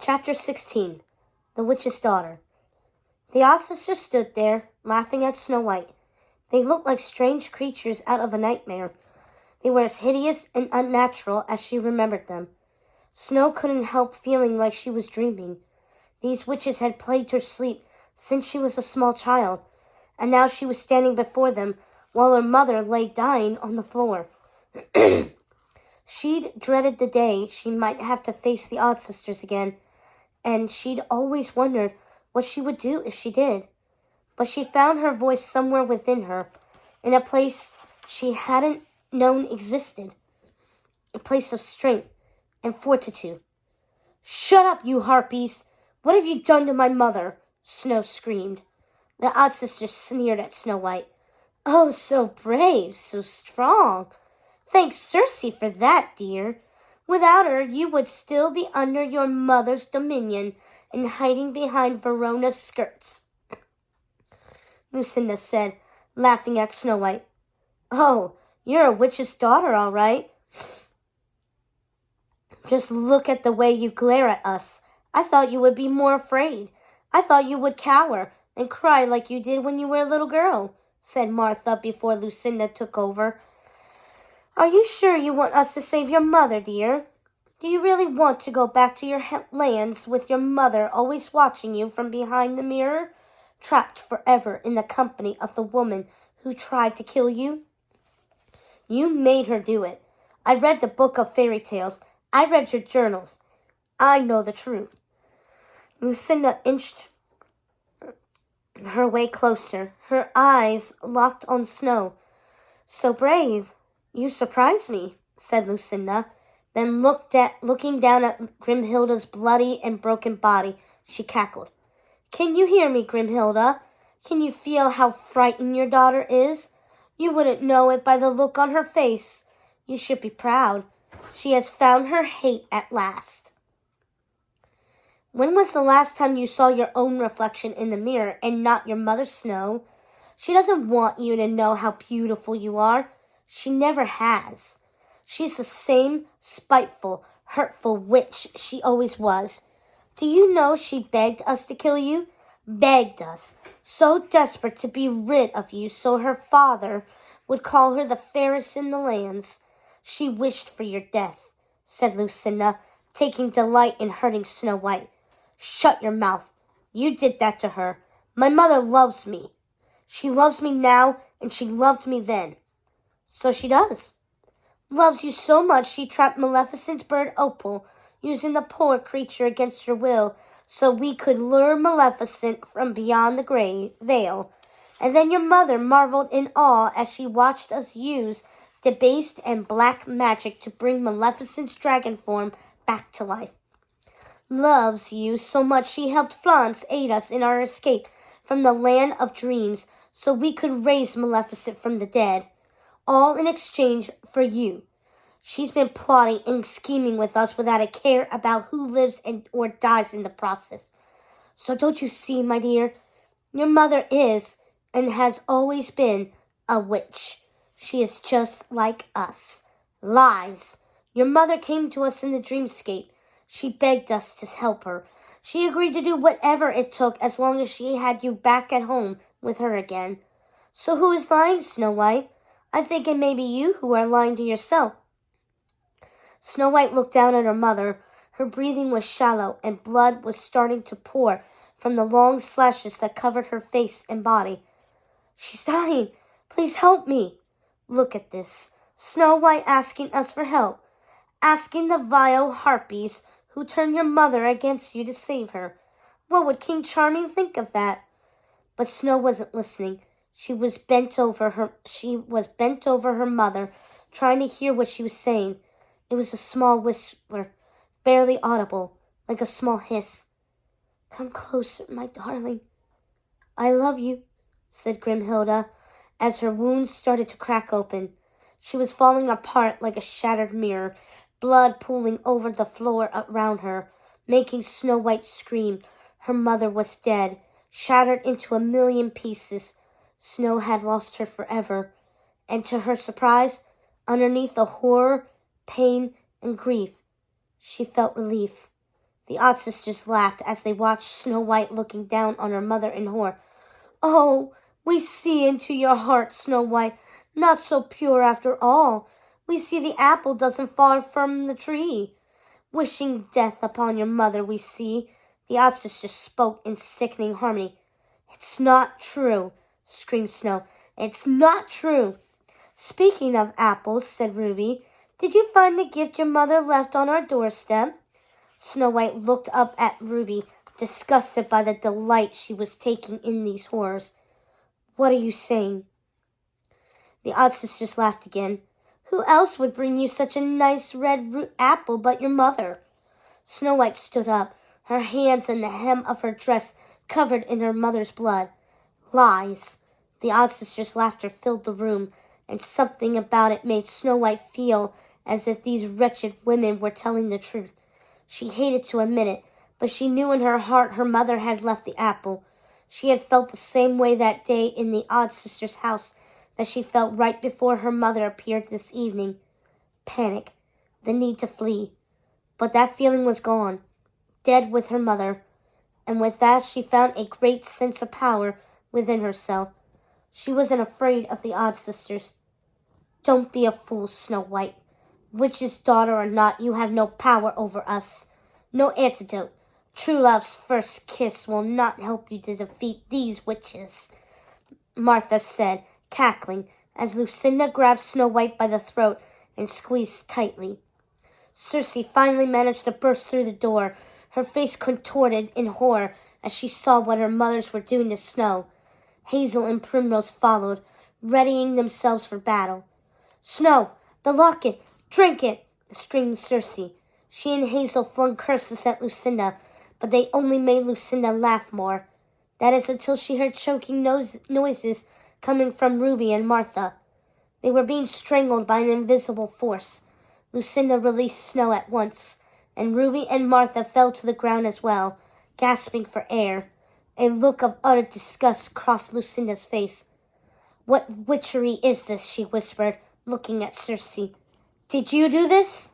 Chapter 16. The Witch's Daughter. The odd sisters stood there, laughing at Snow White. They looked like strange creatures out of a nightmare. They were as hideous and unnatural as she remembered them. Snow couldn't help feeling like she was dreaming. These witches had plagued her sleep since she was a small child, and now she was standing before them while her mother lay dying on the floor. She'd dreaded the day she might have to face the odd sisters again, and she'd always wondered what she would do if she did. But she found her voice somewhere within her, in a place she hadn't known existed, a place of strength and fortitude. "Shut up, you harpies! What have you done to my mother?" Snow screamed. The odd sisters sneered at Snow White. "Oh, so brave, so strong. Thanks Circe for that, dear. Without her, you would still be under your mother's dominion and hiding behind Verona's skirts," Lucinda said, laughing at Snow White. "Oh, you're a witch's daughter, all right. Just look at the way you glare at us. I thought you would be more afraid. I thought you would cower and cry like you did when you were a little girl," said Martha before Lucinda took over. "Are you sure you want us to save your mother, dear? Do you really want to go back to your lands with your mother always watching you from behind the mirror, trapped forever in the company of the woman who tried to kill you? You made her do it. I read the book of fairy tales. I read your journals. I know the truth." Lucinda inched her way closer, her eyes locked on Snow. "So brave. You surprise me," said Lucinda. Then looking down at Grimhilda's bloody and broken body, she cackled. "Can you hear me, Grimhilda? Can you feel how frightened your daughter is? You wouldn't know it by the look on her face. You should be proud. She has found her hate at last." "When was the last time you saw your own reflection in the mirror and not your mother, Snow? She doesn't want you to know how beautiful you are. She never has. She's the same spiteful, hurtful witch she always was. Do you know she begged us to kill you? Begged us. So desperate to be rid of you so her father would call her the fairest in the lands. She wished for your death," said Lucinda, taking delight in hurting Snow White. "Shut your mouth. You did that to her. My mother loves me. She loves me now, and she loved me then." "So she does. Loves you so much she trapped Maleficent's bird Opal, using the poor creature against her will, so we could lure Maleficent from beyond the veil. And then your mother marveled in awe as she watched us use debased and black magic to bring Maleficent's dragon form back to life. Loves you so much she helped Florence aid us in our escape from the land of dreams so we could raise Maleficent from the dead. All in exchange for you. She's been plotting and scheming with us without a care about who lives or dies in the process. So don't you see, my dear, your mother is, and has always been, a witch. She is just like us. Lies. Your mother came to us in the dreamscape. She begged us to help her. She agreed to do whatever it took as long as she had you back at home with her again. So who is lying, Snow White? I think it may be you who are lying to yourself." Snow White looked down at her mother. Her breathing was shallow, and blood was starting to pour from the long slashes that covered her face and body. "She's dying. Please help me." "Look at this. Snow White asking us for help. Asking the vile harpies who turned your mother against you to save her. What would King Charming think of that?" But Snow wasn't listening. She was bent over her mother, trying to hear what she was saying. It was a small whisper, barely audible, like a small hiss. "Come closer, my darling. I love you," said Grimhilda, as her wounds started to crack open. She was falling apart like a shattered mirror, blood pooling over the floor around her, making Snow White scream. Her mother was dead, shattered into a million pieces. Snow had lost her forever, and to her surprise, underneath the horror, pain, and grief, she felt relief. The odd sisters laughed as they watched Snow White looking down on her mother in horror. "Oh, we see into your heart, Snow White. Not so pure after all. We see the apple doesn't fall from the tree. Wishing death upon your mother, we see." The odd sisters spoke in sickening harmony. "It's not true," screamed Snow. "It's not true." "Speaking of apples," said Ruby, "did you find the gift your mother left on our doorstep?" Snow White looked up at Ruby, disgusted by the delight she was taking in these horrors. "What are you saying?" The odd sisters laughed again. "Who else would bring you such a nice red apple but your mother?" Snow White stood up, her hands in the hem of her dress covered in her mother's blood. "Lies!" The odd sisters' laughter filled the room, and something about it made Snow White feel as if these wretched women were telling the truth. She hated to admit it, but she knew in her heart her mother had left the apple. She had felt the same way that day in the odd sisters' house that she felt right before her mother appeared this evening. Panic, the need to flee. But that feeling was gone, dead with her mother, and with that she found a great sense of power within herself. She wasn't afraid of the odd sisters. "Don't be a fool, Snow White. Witch's daughter or not, you have no power over us. No antidote. True love's first kiss will not help you to defeat these witches," Martha said, cackling, as Lucinda grabbed Snow White by the throat and squeezed tightly. Circe finally managed to burst through the door, her face contorted in horror as she saw what her mothers were doing to Snow. Hazel and Primrose followed, readying themselves for battle. "Snow, the locket! Drink it!" screamed Circe. She and Hazel flung curses at Lucinda, but they only made Lucinda laugh more. That is until she heard choking noises coming from Ruby and Martha. They were being strangled by an invisible force. Lucinda released Snow at once, and Ruby and Martha fell to the ground as well, gasping for air. A look of utter disgust crossed Lucinda's face. "What witchery is this?" she whispered, looking at Circe. "Did you do this?"